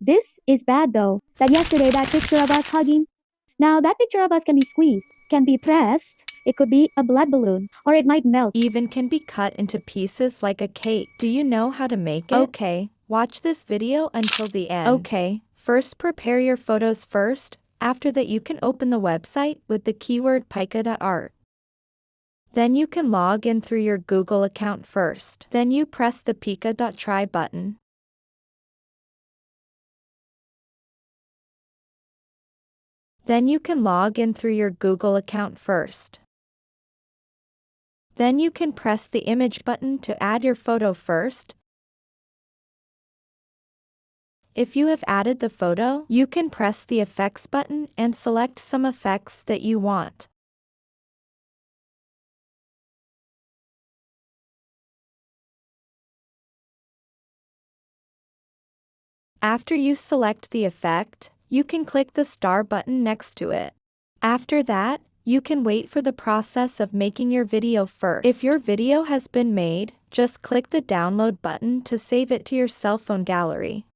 This is bad though. That yesterday that picture of us hugging. Now that picture of us can be squeezed, can be pressed. It could be a blood balloon, or it might melt. Even can be cut into pieces like a cake. Do you know how to make it? Okay, watch this video until the end. Okay, first prepare your photos first. After that you can open the website with the keyword pika.art. Then you can log in through your Google account first. Then you press the pika.try button. Then you can log in through your Google account first. Then you can press the image button to add your photo first. If you have added the photo, you can press the effects button and select some effects that you want. After you select the effect, you can click the star button next to it. After that, you can wait for the process of making your video first. If your video has been made, just click the download button to save it to your cell phone gallery.